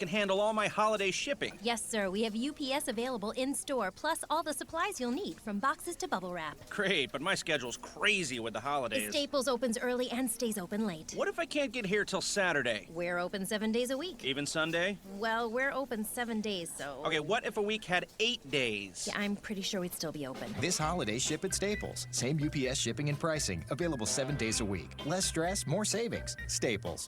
can handle all my holiday shipping. Yes, sir. We have UPS available in-store, plus all the supplies you'll need, from boxes to bubble wrap. Great, but my schedule's crazy with the holidays. Staples opens early and stays open late. What if I can't get here till Saturday? We're open 7 days a week. Even Sunday? Well, we're open 7 days, so... Okay, what if a week had 8 days? Yeah, I'm pretty sure we'd still be open. This holiday, ship at Staples. Same UPS shipping and pricing. Available 7 days a week. Less stress, more savings. Staples.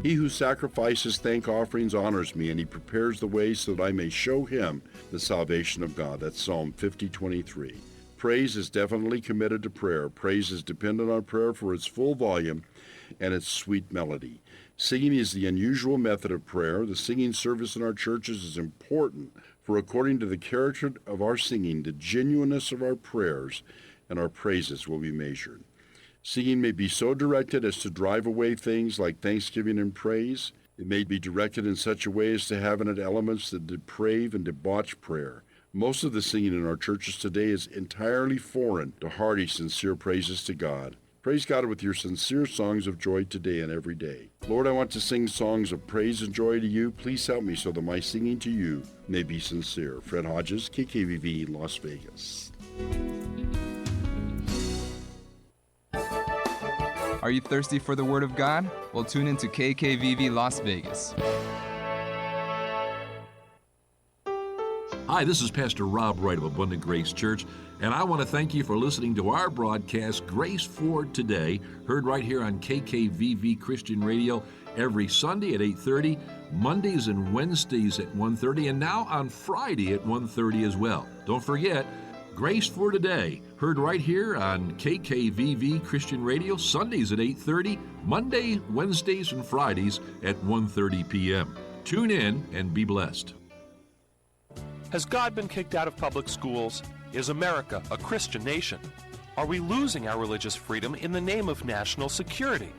He who sacrifices thank offerings honors me, and he prepares the way so that I may show him the salvation of God. That's Psalm 50:23. Praise is definitely committed to prayer. Praise is dependent on prayer for its full volume and its sweet melody. Singing is the unusual method of prayer. The singing service in our churches is important, for according to the character of our singing, the genuineness of our prayers and our praises will be measured. Singing may be so directed as to drive away things like thanksgiving and praise. It may be directed in such a way as to have in it elements that deprave and debauch prayer. Most of the singing in our churches today is entirely foreign to hearty, sincere praises to God. Praise God with your sincere songs of joy today and every day. Lord, I want to sing songs of praise and joy to you. Please help me so that my singing to you may be sincere. Fred Hodges, KKVV, Las Vegas. Are you thirsty for the Word of God? Well, tune in to KKVV Las Vegas. Hi, this is Pastor Rob Wright of Abundant Grace Church, and I want to thank you for listening to our broadcast, Grace for Today, heard right here on KKVV Christian Radio every Sunday at 8:30, Mondays and Wednesdays at 1:30, and now on Friday at 1:30 as well. Don't forget, Grace for Today, heard right here on KKVV Christian Radio, Sundays at 8:30, Monday, Wednesdays, and Fridays at 1:30 p.m. Tune in and be blessed. Has God been kicked out of public schools? Is America a Christian nation? Are we losing our religious freedom in the name of national security?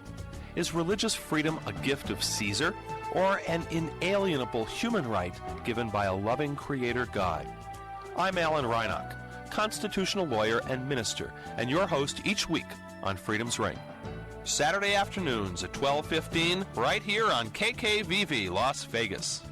Is religious freedom a gift of Caesar or an inalienable human right given by a loving Creator God? I'm Alan Reinach, constitutional lawyer and minister, and your host each week on Freedom's Ring. Saturday afternoons at 12:15, right here on KKVV Las Vegas.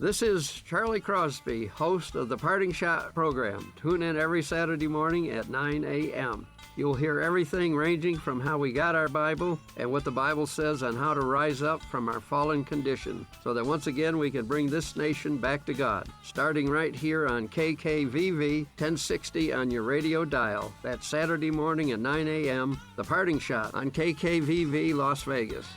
This is Charlie Crosby, host of the Parting Shot program. Tune in every Saturday morning at 9 a.m. You'll hear everything ranging from how we got our Bible and what the Bible says on how to rise up from our fallen condition so that once again we can bring this nation back to God. Starting right here on KKVV 1060 on your radio dial. That's Saturday morning at 9 a.m. The Parting Shot on KKVV Las Vegas.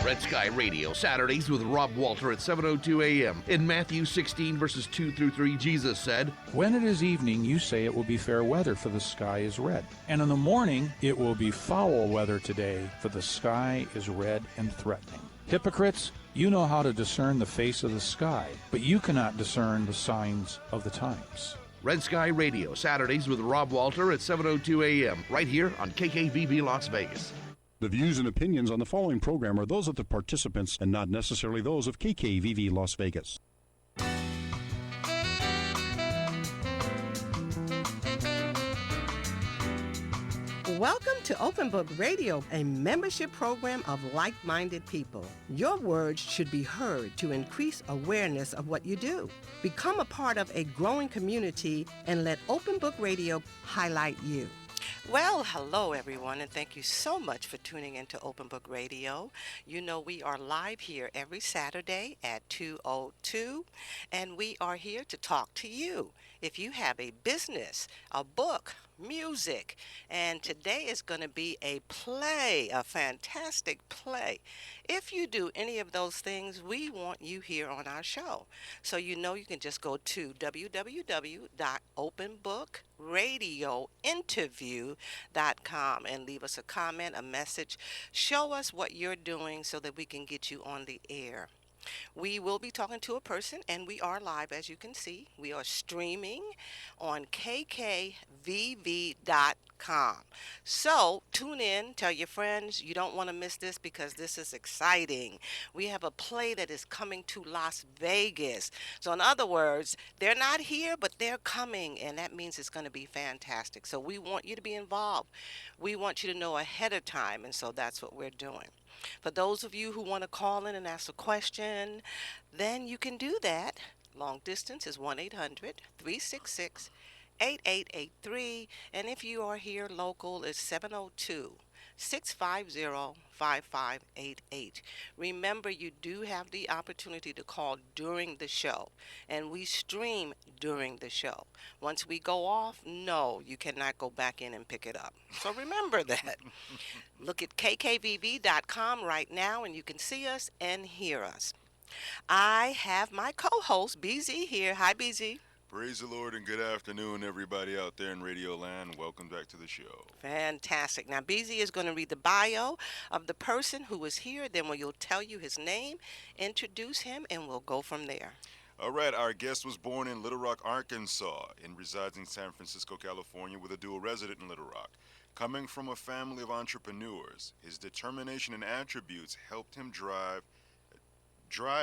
Red Sky Radio, Saturdays with Rob Walter at 7:02 a.m. In Matthew 16, verses 2 through 3, Jesus said, "When it is evening, you say it will be fair weather, for the sky is red. And in the morning, it will be foul weather today, for the sky is red and threatening. Hypocrites, you know how to discern the face of the sky, but you cannot discern the signs of the times." Red Sky Radio, Saturdays with Rob Walter at 7:02 a.m. right here on KKVV Las Vegas. The views and opinions on the following program are those of the participants and not necessarily those of KKVV Las Vegas. Welcome to Open Book Radio, a membership program of like-minded people. Your words should be heard to increase awareness of what you do. Become a part of a growing community and let Open Book Radio highlight you. Well, hello everyone, and thank you so much for tuning into Open Book Radio. You know we are live here every Saturday at 2:02, and we are here to talk to you. If you have a business, a book, music, and today is going to be a play, a fantastic play. If you do any of those things, we want you here on our show. So you know you can just go to www.openbookradiointerview.com and leave us a comment, a message. Show us what you're doing so that we can get you on the air. We will be talking to a person, and we are live, as you can see. We are streaming on kkvv.com. So tune in, tell your friends. You don't want to miss this because this is exciting. We have a play that is coming to Las Vegas. So in other words, they're not here, but they're coming, and that means it's going to be fantastic. So we want you to be involved. We want you to know ahead of time, and so that's what we're doing. For those of you who want to call in and ask a question, then you can do that. Long distance is 1-800-366-8883. And if you are here local, it's 702-650-5588. Remember, you do have the opportunity to call during the show, and we stream during the show. Once we go off, no, you cannot go back in and pick it up. So remember that. Look at kkvv.com right now, and you can see us and hear us. I have my co-host, BZ, here. Hi, BZ. Praise the Lord and good afternoon, everybody out there in Radio Land. Welcome back to the show. Fantastic. Now, BZ is going to read the bio of the person who is here. Then we'll tell you his name, introduce him, and we'll go from there. All right, our guest was born in Little Rock, Arkansas, and resides in San Francisco, California, with a dual resident in Little Rock. Coming from a family of entrepreneurs, his determination and attributes helped him drive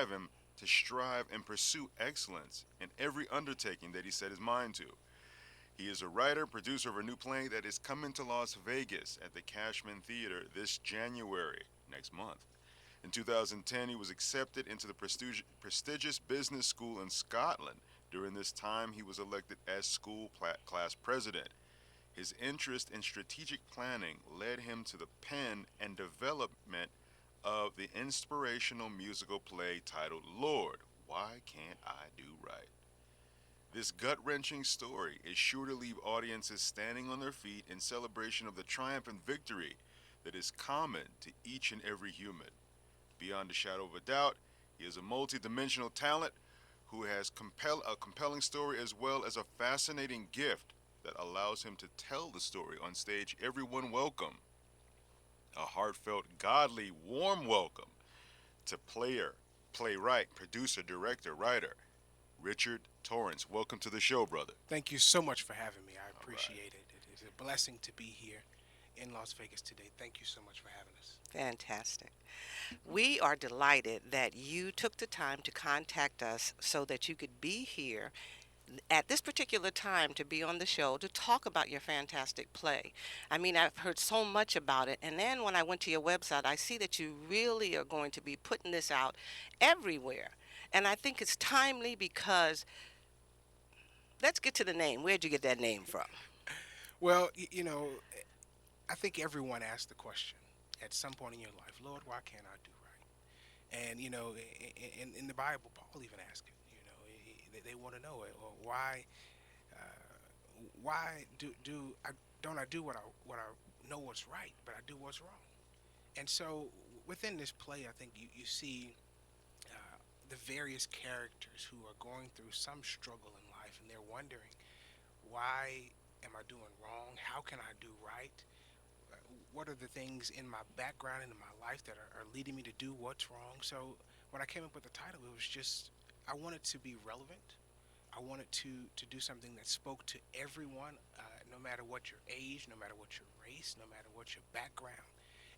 him to strive and pursue excellence in every undertaking that he set his mind to. He is a writer, producer of a new play that is coming to Las Vegas at the Cashman Theater this January, next month. In 2010, he was accepted into the prestigious business school in Scotland. During this time, he was elected as school class president. His interest in strategic planning led him to the pen and development of the inspirational musical play titled Lord, Why Can't I Do Right? This gut-wrenching story is sure to leave audiences standing on their feet in celebration of the triumph and victory that is common to each and every human. Beyond a shadow of a doubt, he is a multi-dimensional talent who has a compelling story as well as a fascinating gift that allows him to tell the story on stage. Everyone welcome. A heartfelt, godly, warm welcome to playwright, producer, director, writer, Richard Torrence. Welcome to the show, brother. Thank you so much for having me. I appreciate it. It is a blessing to be here in Las Vegas today. Thank you so much for having us. Fantastic. We are delighted that you took the time to contact us so that you could be here at this particular time to be on the show to talk about your fantastic play. I mean, I've heard so much about it, and then when I went to your website, I see that you really are going to be putting this out everywhere. And I think it's timely because, let's get to the name. Where'd you get that name from? Well, you know, I think everyone asks the question at some point in your life, Lord, why can't I do right? And, you know, in the Bible, Paul even asked it. They want to know it, or why don't I do what I know what's right, but I do what's wrong? And so within this play, I think you see the various characters who are going through some struggle in life, and they're wondering, why am I doing wrong? How can I do right? What are the things in my background and in my life that are leading me to do what's wrong? So when I came up with the title, it was just, I wanted to be relevant. I wanted to do something that spoke to everyone, no matter what your age, no matter what your race, no matter what your background.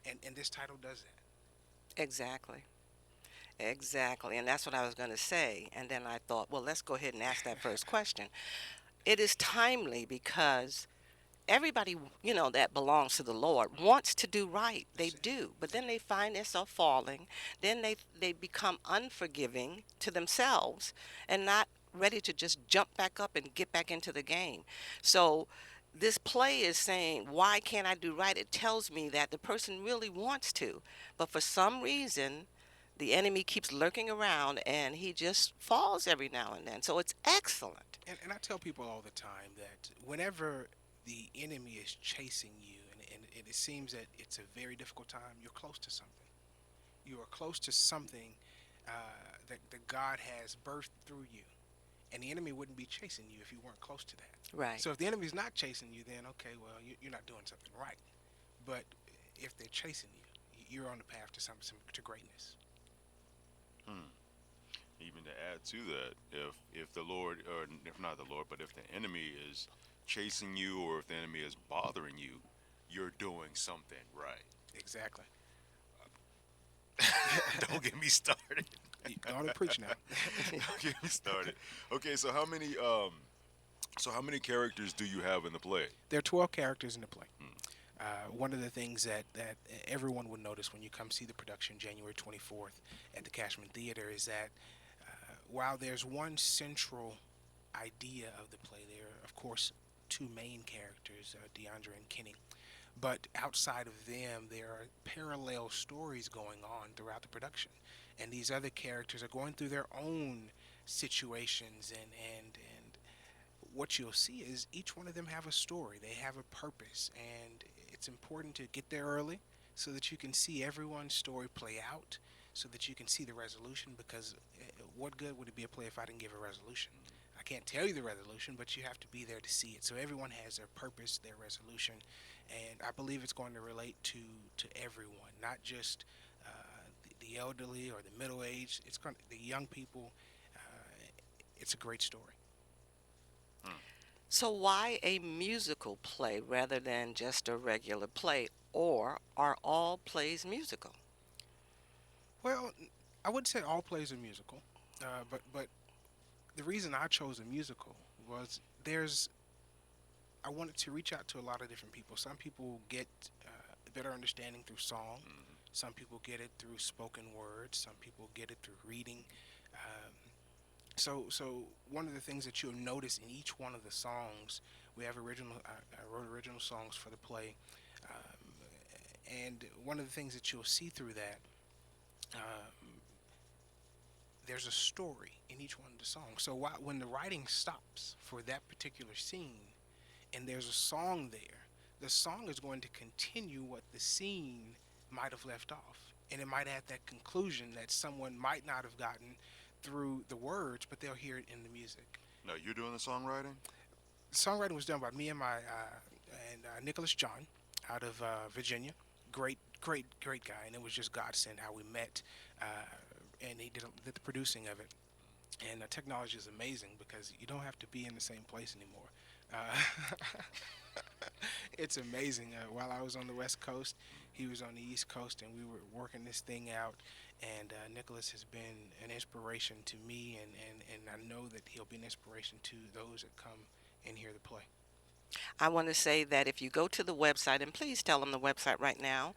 And this title does that. Exactly. Exactly. And that's what I was going to say. And then I thought, well, let's go ahead and ask that first question. It is timely because everybody, you know, that belongs to the Lord wants to do right. They do. But then they find themselves falling. Then they become unforgiving to themselves and not ready to just jump back up and get back into the game. So this play is saying, why can't I do right? It tells me that the person really wants to, but for some reason, the enemy keeps lurking around and he just falls every now and then. So it's excellent. And I tell people all the time that whenever the enemy is chasing you and it seems that it's a very difficult time, you're close to something. You are close to something that God has birthed through you. And the enemy wouldn't be chasing you if you weren't close to that. Right. So if the enemy's not chasing you, then okay, well, you're not doing something right. But if they're chasing you, you're on the path to greatness. Even to add to that, if the Lord, or if not the Lord, but if the enemy is chasing you, or if the enemy is bothering you, you're doing something right. Exactly. Don't get me started. You going to preach now. Don't get me started. Okay, so how many characters do you have in the play? There are 12 characters in the play. One of the things that everyone will notice when you come see the production January 24th at the Cashman Theater is that while there's one central idea of the play, there are, of course, two main characters, Deandra and Kenny. But outside of them, there are parallel stories going on throughout the production. And these other characters are going through their own situations, and what you'll see is each one of them have a story. They have a purpose, and it's important to get there early so that you can see everyone's story play out, so that you can see the resolution, because what good would it be a play if I didn't give a resolution? I can't tell you the resolution, but you have to be there to see it. So everyone has their purpose, their resolution, and I believe it's going to relate to everyone, not just the elderly or the middle-aged. It's going the young people. It's a great story. So why a musical play rather than just a regular play, or are all plays musical? Well, I would say all plays are musical, but the reason I chose a musical was I wanted to reach out to a lot of different people. Some people get a better understanding through song. Some people get it through spoken words. Some people get it through reading. So one of the things that you'll notice in each one of the songs, we have I wrote original songs for the play, and one of the things that you'll see through that, there's a story in each one of the songs. So when the writing stops for that particular scene, and there's a song there, the song is going to continue what the scene might have left off, and it might add that conclusion that someone might not have gotten through the words, but they'll hear it in the music. Now, you're doing the songwriting? The songwriting was done by me and Nicholas John out of Virginia. Great guy, and it was just godsend how we met, and he did the producing of it. And technology is amazing because you don't have to be in the same place anymore. It's amazing. While I was on the West Coast, he was on the East Coast, and we were working this thing out. And Nicholas has been an inspiration to me, and I know that he'll be an inspiration to those that come and hear the play. I want to say that if you go to the website, and please tell them the website right now,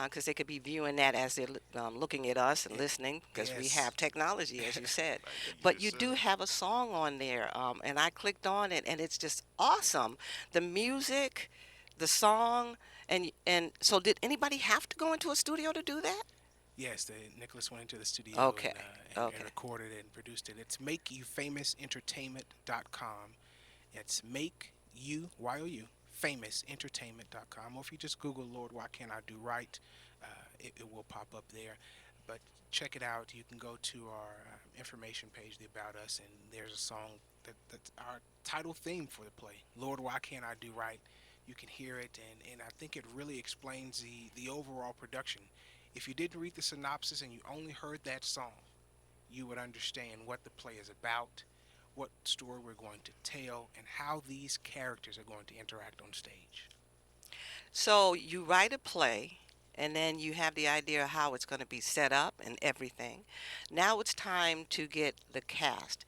because they could be viewing that as they're looking at us and listening, because we have technology, as you said. But you do have a song on there, and I clicked on it, and it's just awesome. The music, the song, and so did anybody have to go into a studio to do that? Yes, Nicholas went into the studio and recorded it and produced it. It's MakeYouFamousEntertainment.com. It's MakeYou, FamousEntertainment.com. Or if you just Google Lord, Why Can't I Do Right, it will pop up there. But check it out. You can go to our information page, the About Us, and there's a song that's our title theme for the play, Lord, Why Can't I Do Right? You can hear it, and I think it really explains the overall production. If you didn't read the synopsis and you only heard that song, you would understand what the play is about, what story we're going to tell, and how these characters are going to interact on stage. So you write a play, and then you have the idea of how it's going to be set up and everything. Now it's time to get the cast.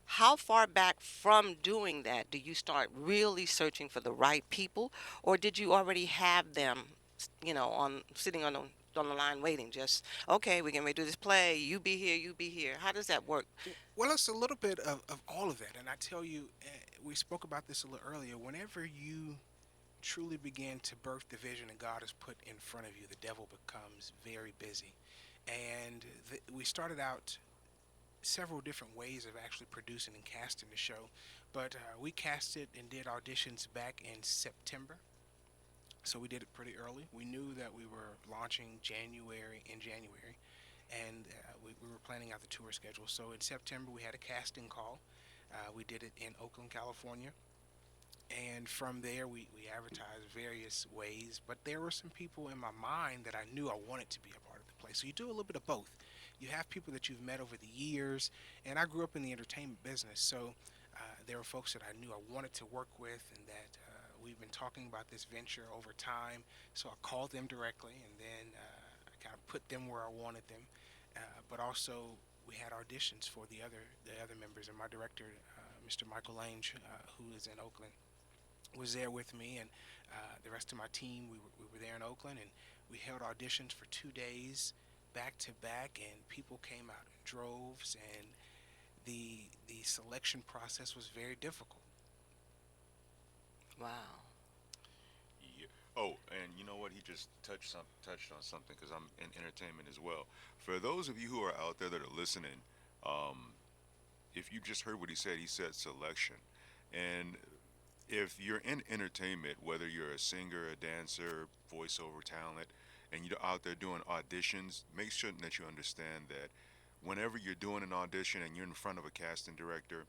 How far back from doing that do you start really searching for the right people, or did you already have them, sitting on the line waiting, just, okay, we're going to do this play, you be here. How does that work? Well, it's a little bit of all of that, and I tell you, we spoke about this a little earlier. Whenever you truly begin to birth the vision that God has put in front of you, the devil becomes very busy. And we started out several different ways of actually producing and casting the show, but we casted and did auditions back in September. So we did it pretty early. We knew that we were launching in January, and we were planning out the tour schedule. So in September, we had a casting call. We did it in Oakland, California. And from there, we advertised various ways. But there were some people in my mind that I knew I wanted to be a part of the play. So you do a little bit of both. you have people that you've met over the years. And I grew up in the entertainment business, so there were folks that I knew I wanted to work with, and that we've been talking about this venture over time. So I called them directly, and then I kind of put them where I wanted them. But also, we had auditions for the other members, and my director, Mr. Michael Lange, who is in Oakland, was there with me, and the rest of my team. We were there in Oakland, and we held auditions for 2 days, back to back, and people came out in droves, and the selection process was very difficult. Wow. Yeah. Oh, and you know what? He just touched on something, because I'm in entertainment as well. For those of you who are out there that are listening, if you just heard what he said selection. And if you're in entertainment, whether you're a singer, a dancer, voiceover talent, and you're out there doing auditions, make sure that you understand that whenever you're doing an audition and you're in front of a casting director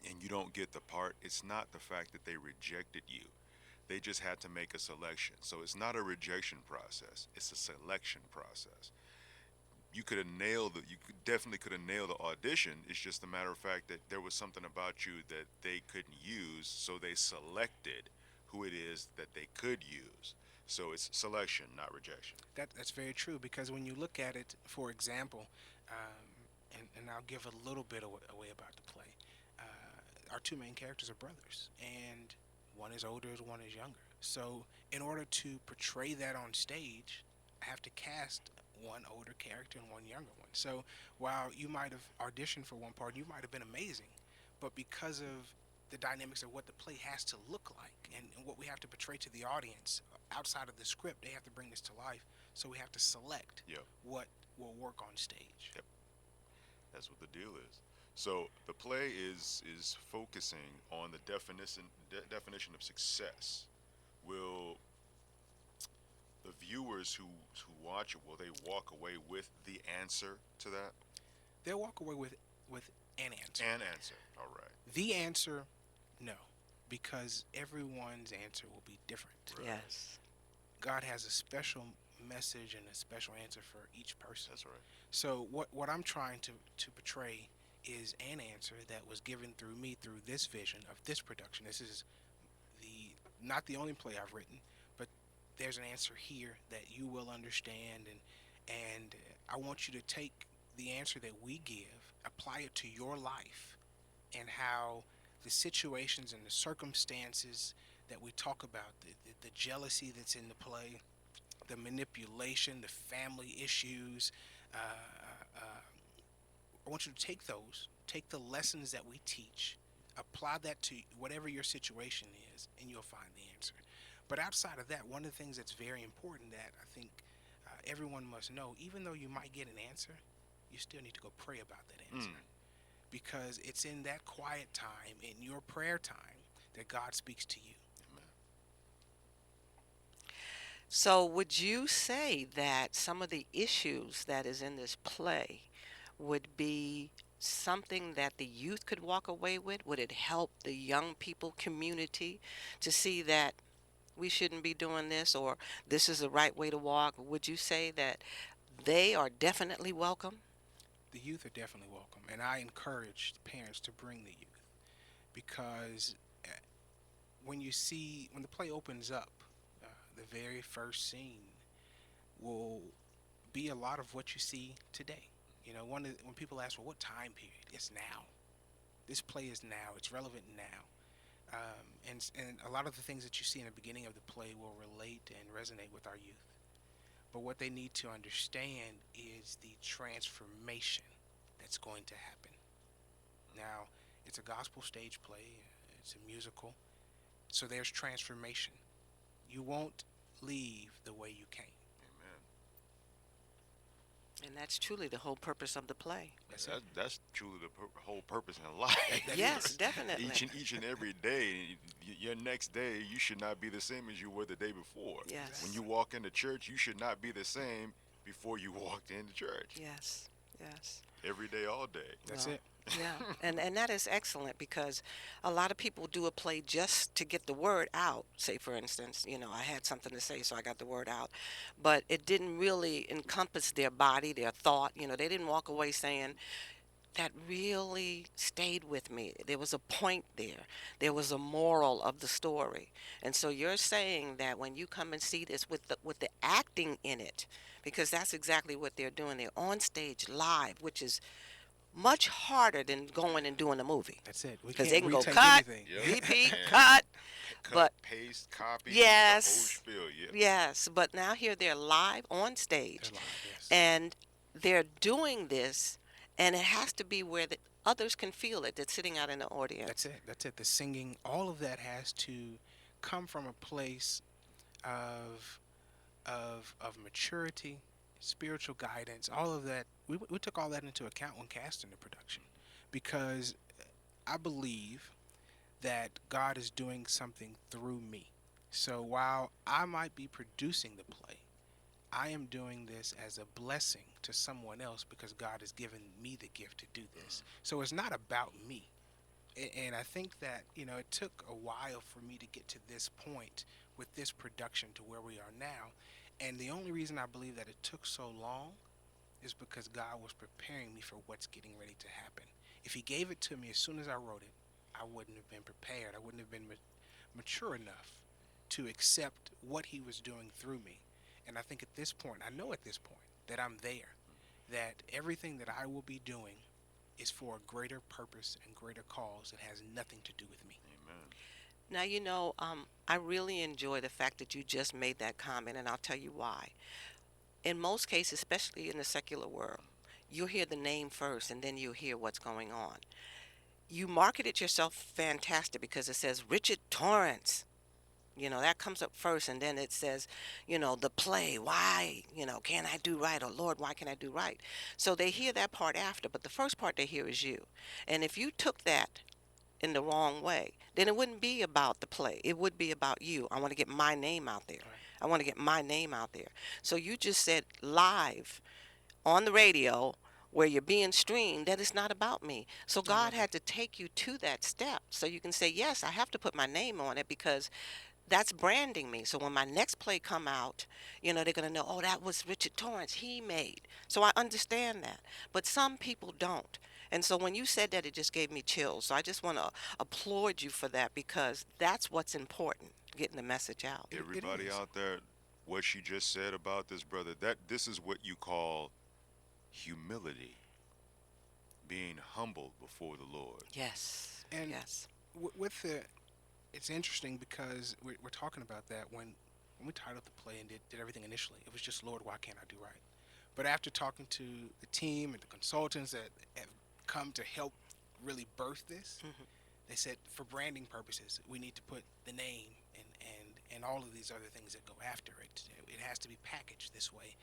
and you don't get the part, it's not the fact that they rejected you. They just had to make a selection. So it's not a rejection process, it's a selection process. You definitely could have nailed the audition. It's just a matter of fact that there was something about you that they couldn't use, so they selected who it is that they could use. So it's selection, not rejection. That's very true, because when you look at it, for example, and I'll give a little bit away about the play. Our two main characters are brothers, and one is older, one is younger. So in order to portray that on stage, I have to cast one older character and one younger one. So while you might have auditioned for one part, you might have been amazing, but because of the dynamics of what the play has to look like and what we have to portray to the audience outside of the script, they have to bring this to life. So we have to select what will work on stage. Yep. That's what the deal is. So the play is focusing on the definition of success. Will the viewers who watch it, will they walk away with the answer to that? They'll walk away with an answer. An answer. All right. The answer, no, because everyone's answer will be different. Right. Yes. God has a special message and a special answer for each person. That's right. So what I'm trying to portray is an answer that was given through me through this vision of this production. This is not the only play I've written, but there's an answer here that you will understand, and I want you to take the answer that we give, apply it to your life, and how the situations and the circumstances that we talk about, the jealousy that's in the play, the manipulation, the family issues, I want you to take the lessons that we teach, apply that to whatever your situation is, and you'll find the answer. But outside of that, one of the things that's very important that I think everyone must know, even though you might get an answer, you still need to go pray about that answer. Because it's in that quiet time, in your prayer time, that God speaks to you. So would you say that some of the issues that is in this play would be something that the youth could walk away with? Would it help the young people community to see that we shouldn't be doing this, or this is the right way to walk? Would you say that they are definitely welcome? The youth are definitely welcome, and I encourage parents to bring the youth, because when the play opens up, the very first scene will be a lot of what you see today. You know, when people ask, well, what time period? It's now. This play is now. It's relevant now. And a lot of the things that you see in the beginning of the play will relate and resonate with our youth. But what they need to understand is the transformation that's going to happen. Now, it's a gospel stage play. It's a musical. So there's transformation. You won't leave the way you came. Amen. And that's truly the whole purpose of the play. That's truly the whole purpose in life. Yes, definitely. Each and every day, your next day, you should not be the same as you were the day before. Yes. When you walk into church, you should not be the same before you walked into church. Yes, yes. Every day, all day. That's it. Yeah, and that is excellent because a lot of people do a play just to get the word out. Say, for instance, I had something to say, so I got the word out, but it didn't really encompass their body, their thought. They didn't walk away saying, that really stayed with me. There was a point there. There was a moral of the story. And so you're saying that when you come and see this with the acting in it, because that's exactly what they're doing. They're on stage live, which is much harder than going and doing a movie. That's it. Because they can go retake cut, anything. repeat, cut, but paste, copy, yes, the whole spiel, yeah. yes. But now here they're live on stage, and they're doing this, and it has to be where the others can feel it. That's sitting out in the audience. That's it. That's it. The singing, all of that has to come from a place of maturity, spiritual guidance. All of that. We took all that into account when casting the production, because I believe that God is doing something through me. So while I might be producing the play, I am doing this as a blessing to someone else because God has given me the gift to do this. So it's not about me. And I think that, it took a while for me to get to this point with this production to where we are now. And the only reason I believe that it took so long is because God was preparing me for what's getting ready to happen. If he gave it to me as soon as I wrote it, I wouldn't have been prepared. I wouldn't have been mature enough to accept what he was doing through me. And I think at this point, I know at this point that I'm there, that everything that I will be doing is for a greater purpose and greater cause that has nothing to do with me. Amen. Now, I really enjoy the fact that you just made that comment, and I'll tell you why. In most cases, especially in the secular world, you'll hear the name first, and then you'll hear what's going on. You marketed yourself fantastic because it says Richard Torrance. That comes up first, and then it says, the play, why, can I do right? Or Lord, why can I do right? So they hear that part after, but the first part they hear is you. And if you took that in the wrong way, then it wouldn't be about the play. It would be about you. I want to get my name out there. I want to get my name out there. So you just said live on the radio where you're being streamed, that it's not about me. So God had to take you to that step so you can say, yes, I have to put my name on it because that's branding me. So when my next play come out, they're going to know, oh, that was Richard Torrance. He made. So I understand that. But some people don't. And so when you said that, it just gave me chills. So I just want to applaud you for that because that's what's important, getting the message out. Everybody out there, what she just said about this, brother, this is what you call humility, being humbled before the Lord. Yes. And yes. With the... It's interesting because we're talking about that when we titled the play and did everything initially. It was just, Lord, why can't I do right? But after talking to the team and the consultants that have come to help really birth this, they said for branding purposes, we need to put the name and all of these other things that go after it. It has to be packaged this way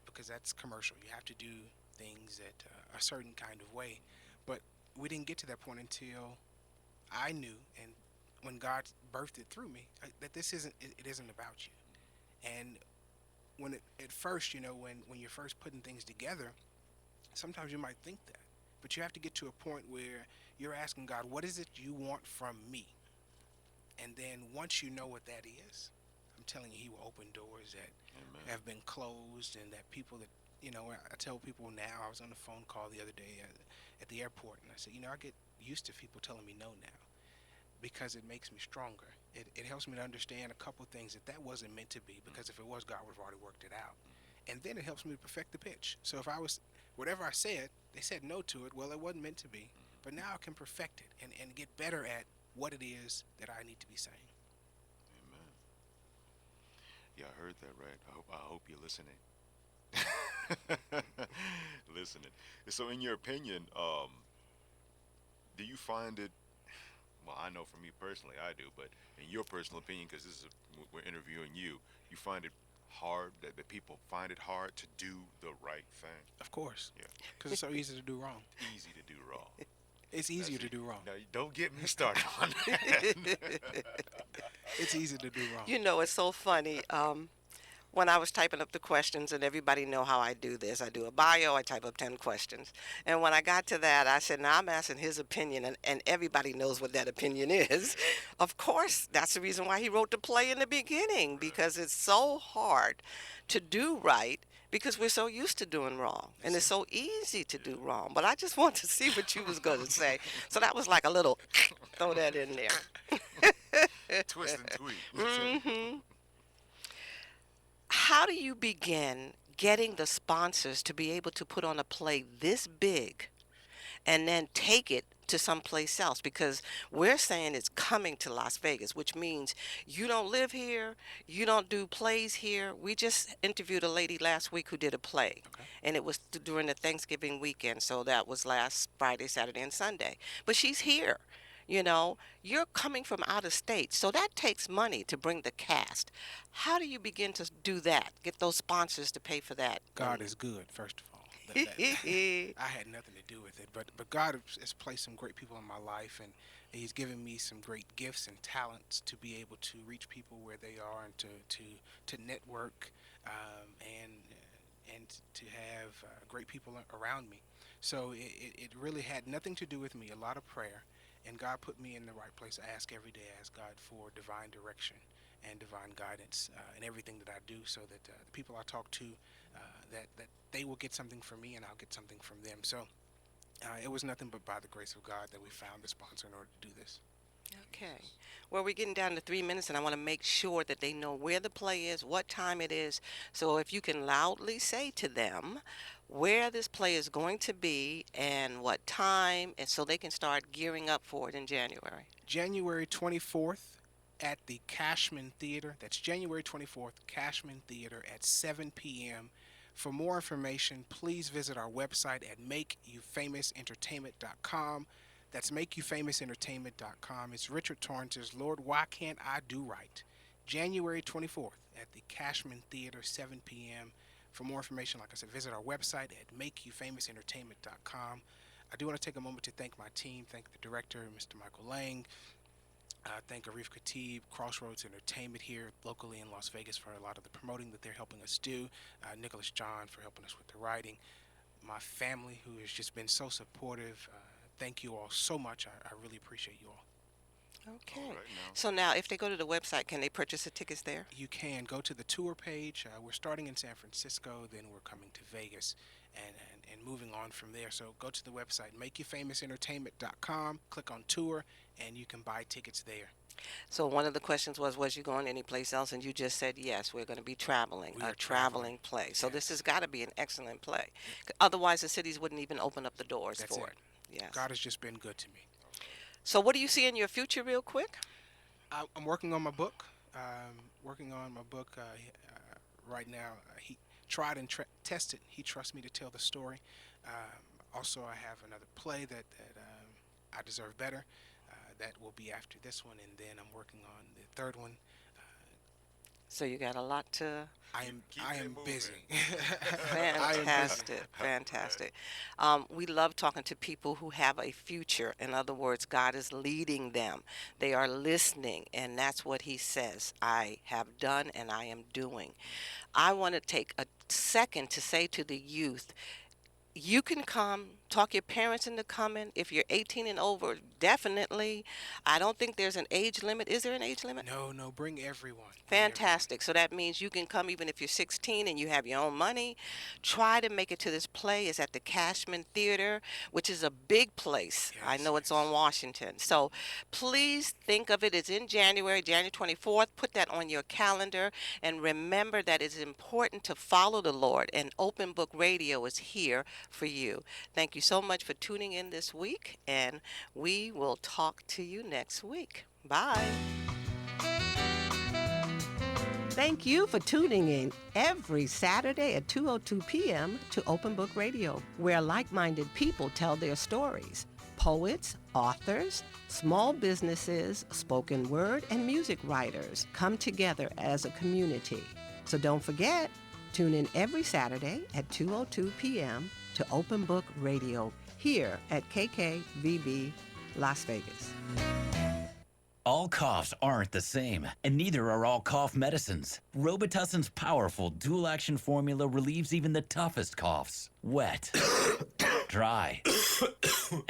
because that's commercial. You have to do things that a certain kind of way. But we didn't get to that point until I knew, and when God birthed it through me, that this isn't about you. And when at first, when you're first putting things together, sometimes you might think that, but you have to get to a point where you're asking God, what is it you want from me? And then once you know what that is, I'm telling you, he will open doors that have been closed, and that people that, I tell people now, I was on a phone call the other day at the airport, and I said, I get used to people telling me no now, because it makes me stronger. It helps me to understand a couple things that wasn't meant to be, because if it was, God would have already worked it out. And then it helps me to perfect the pitch. So if whatever I said, they said no to it, well, it wasn't meant to be. But now I can perfect it and get better at what it is that I need to be saying. Amen. Yeah, I heard that right. I hope you're listening. Listening. So in your opinion, do you find it, well, I know for me personally, I do, but in your personal opinion, because we're interviewing you, you find it hard, that people find it hard to do the right thing? Of course. Yeah. Because it's so easy to do wrong. Easy to do wrong. It's easier to do wrong. Now, don't get me started on that. It's easy to do wrong. It's so funny. when I was typing up the questions, and everybody know how I do this. I do a bio, I type up 10 questions. And when I got to that, I said, now I'm asking his opinion, and everybody knows what that opinion is. Of course, that's the reason why he wrote the play in the beginning, because it's so hard to do right because we're so used to doing wrong, and it's so easy to do wrong. But I just want to see what you was going to say. So that was like a little, throw that in there. Twist and tweak. Mm-hmm. How do you begin getting the sponsors to be able to put on a play this big and then take it to someplace else? Because we're saying it's coming to Las Vegas, which means you don't live here, you don't do plays here. We just interviewed a lady last week who did a play, and it was during the Thanksgiving weekend, so that was last Friday, Saturday, and Sunday. But she's here. You know, you're coming from out of state, so that takes money to bring the cast. How do you begin to do that, get those sponsors to pay for that? God is good, first of all. I had nothing to do with it, but God has placed some great people in my life, and He's given me some great gifts and talents to be able to reach people where they are, and to network, and to have great people around me. So it really had nothing to do with me. A lot of prayer. And God put me in the right place. I ask every day, I ask God for divine direction and divine guidance in everything that I do, so that the people I talk to, that they will get something from me and I'll get something from them. So it was nothing but by the grace of God that we found the sponsor in order to do this. Okay. Well, we're getting down to 3 minutes, and I want to make sure that they know where the play is, what time it is. So if you can loudly say to them where this play is going to be and what time, and so they can start gearing up for it in January. January 24th at the Cashman Theater. That's January 24th, Cashman Theater at 7 p.m. For more information, please visit our website at makeyoufamousentertainment.com. That's makeyoufamousentertainment.com. It's Richard Torrance's Lord, Why Can't I Do Right? January 24th at the Cashman Theater, 7 p.m. For more information, like I said, visit our website at makeyoufamousentertainment.com. I do want to take a moment to thank my team, thank the director, Mr. Michael Lang, thank Arif Khatib, Crossroads Entertainment here locally in Las Vegas for a lot of the promoting that they're helping us do, Nicholas John for helping us with the writing, my family who has just been so supportive. Thank you all so much. I really appreciate you all. Okay. So now, if they go to the website, can they purchase the tickets there? You can go to the tour page. We're starting in San Francisco, then we're coming to Vegas, and moving on from there. So go to the website, makeyoufamousentertainment.com, click on tour, and you can buy tickets there. So one of the questions was you going anyplace else? And you just said, yes, we're going to be traveling, a traveling play. So this has got to be an excellent play. Otherwise, the cities wouldn't even open up the doors for it. Yes. God has just been good to me. So what do you see in your future real quick? I'm working on my book. Right now. He tried and tested. He trusts me to tell the story. Also, I have another play that I Deserve Better. That will be after this one, and then I'm working on the third one. So you got a lot to... I am busy. Fantastic, fantastic. We love talking to people who have a future. In other words, God is leading them. They are listening, and that's what He says. I have done and I am doing. I want to take a second to say to the youth, you can come, talk your parents into coming. If you're 18 and over, definitely. I don't think there's an age limit. Is there an age limit? No, bring everyone. Fantastic. So that means you can come even if you're 16 and you have your own money. Try to make it to this play. It's at the Cashman Theater, which is a big place. Yes, I know it's on Washington. So please think of it. It's in January 24th. Put that on your calendar. And remember that it's important to follow the Lord. And Open Book Radio is here for you. Thank you so much for tuning in this week. And we will talk to you next week. Bye. Thank you for tuning in every Saturday at 2:02 p.m. to Open Book Radio, where like-minded people tell their stories. Poets, authors, small businesses, spoken word, and music writers come together as a community. So don't forget, tune in every Saturday at 2:02 p.m. to Open Book Radio here at KKVV Las Vegas. All coughs aren't the same, and neither are all cough medicines. Robitussin's powerful dual-action formula relieves even the toughest coughs. Wet, dry, and